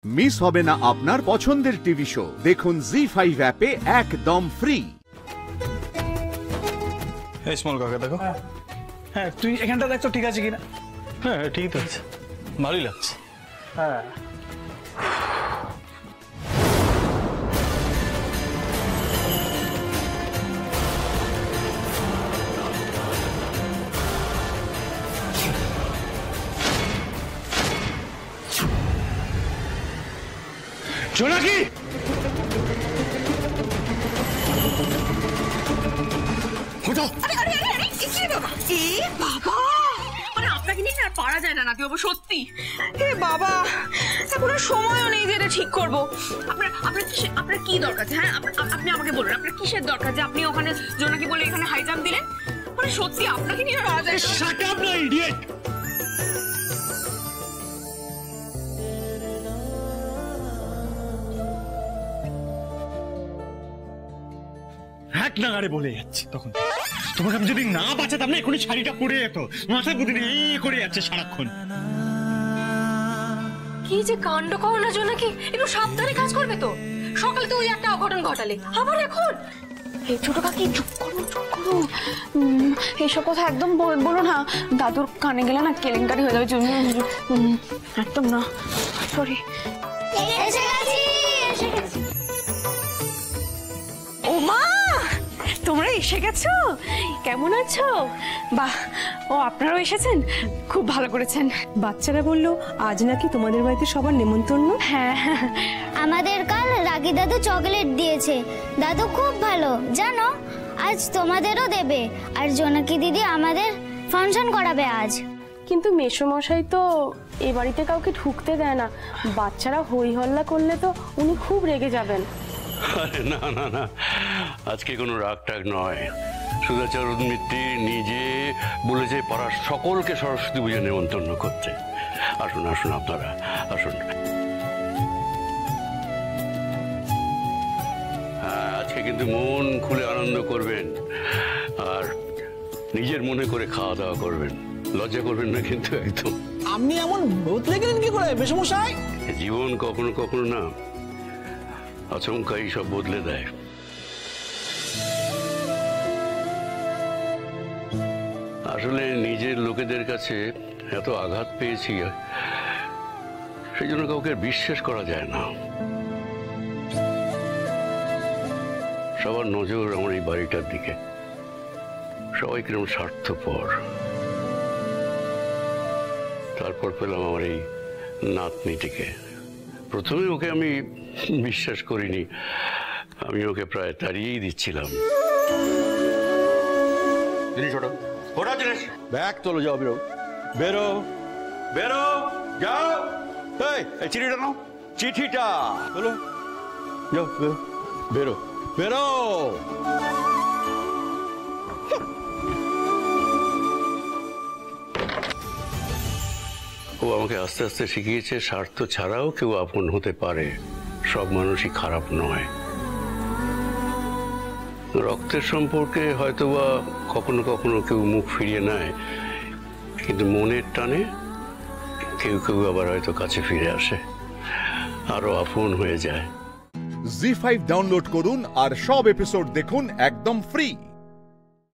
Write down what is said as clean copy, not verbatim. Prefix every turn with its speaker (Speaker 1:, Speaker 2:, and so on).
Speaker 1: Miss হবে না আপনার পছন্দের টিভি শো। দেখুন জি5 অ্যাপে একদম ফ্রি।
Speaker 2: এই স্মল কাকা দেখো।
Speaker 3: হ্যাঁ তুই এখানটা দেখ তো ঠিক আছে কিনা।
Speaker 2: হ্যাঁ ঠিক আছে, ভালোই লাগছে।
Speaker 3: হ্যাঁ
Speaker 2: জোনাকি
Speaker 4: আপনাকে নিয়ে আর পারা যায় না নাকি বাবু, সত্যি। হে বাবা, এখন আর সময়ও নেই যে এটা ঠিক করবো। আপনার কি দরকার? হ্যাঁ আপনি আমাকে বলুন, আপনার কিসের দরকার যে আপনি ওখানে জোনাকি বলে এখানে হাই জাম্প দিলেন? মানে সত্যি আপনাকে নিয়ে পারা যায় না।
Speaker 2: শাট আপ না ইডিয়েট। এক নাগারে বলে যাচ্ছে তখন তোমাকে আমি যদি না বাঁচাতাম না এখনই শাড়িটা পরে যেত। মাথা বুদ্ধি এই করে যাচ্ছে সারাক্ষণ।
Speaker 5: কি যে কাণ্ড করো না জোনাকি, একটু সাবধানে কাজ করবে তো। সকালে তো ওই একটা অঘটন ঘটালে, আবার এখন।
Speaker 6: এই ছোট কাকি চুপ করো চুপ করো, এইসব কথা একদম বলো না। দাদুর কানে গেলে না কেলেঙ্কারি হয়ে যাবে। একদম না, সরি।
Speaker 4: ও মা, তোমরা এসে গেছো? কেমন আছো?
Speaker 6: বাহ, ও আপনারাও এসেছেন, খুব ভালো করেছেন।
Speaker 7: বাচ্চারা বললো আজ নাকি তোমাদের বাড়িতে সবার নেমন্তন্ন।
Speaker 6: হ্যাঁ,
Speaker 8: আমাদের কাল রাগী দাদু চকলেট দিয়েছে। দাদু খুব ভালো জানো, আজ তোমাদেরও দেবে। আর জোনাকি দিদি আমাদের ফাংশন করাবে আজ।
Speaker 7: কিন্তু মেসোমশাই তো এ বাড়িতে কাউকে ঢুকতে দেয় না। বাচ্চারা হই হল্লা করলে তো উনি খুব রেগে যাবেন।
Speaker 9: আরে না না না, আজকে কোনো রাগ টাগ নয়। সুধাচরণ মিত্রি নিজে বলেছে পাড়ার সকলকে সরস্বতী পুজো নেমন্তন্ন করতে। আসুন আসুন, আপনারা আসুন। হ্যাঁ, আজকে কিন্তু মন খুলে আনন্দ করবেন আর নিজের মনে করে খাওয়া দাওয়া করবেন, লজ্জা করবেন না কিন্তু একদম।
Speaker 3: আপনি এমন বদলে গেলেন কি করে মেসোমশাই?
Speaker 9: জীবন কখনো কখনো না আচমকাই সব বদলে দেয়। আসলে নিজের লোকেদের কাছে এত আঘাত পেয়েছি, সেই জন্য কাউকে বিশ্বাস করা যায় না। সবার নজর আমার এই বাড়িটার দিকে, সবাই কিরকম স্বার্থপর। তারপর পেলাম আমার এই নাতনিটিকে। প্রথমে ওকে আমি বিশ্বাস করিনি, আমি ওকে প্রায় তাড়িয়েই দিচ্ছিলাম।
Speaker 10: ব্যাগ তোলো, যাও, বেরো বেরো বেরো, যাও। এই চিঠিটা নাও, চিঠিটা তোলো, যাও বেরো বেরো বেরো।
Speaker 9: ও আমাকে আস্তে আস্তে শিখিয়েছে স্বার্থ ছাড়াও কেউ আপন হতে পারে, সব মানুষই খারাপ নয়। রক্তের সম্পর্কে হয়তোবা কখনো কখনো কেউ মুখ ফিরিয়ে নেয়, কিন্তু মনের টানে কেউ কেউ আবার হয়তো কাছে ফিরে আসে, আরো আপন হয়ে যায়।
Speaker 1: জি5 ডাউনলোড করুন আর সব এপিসোড দেখুন একদম ফ্রি।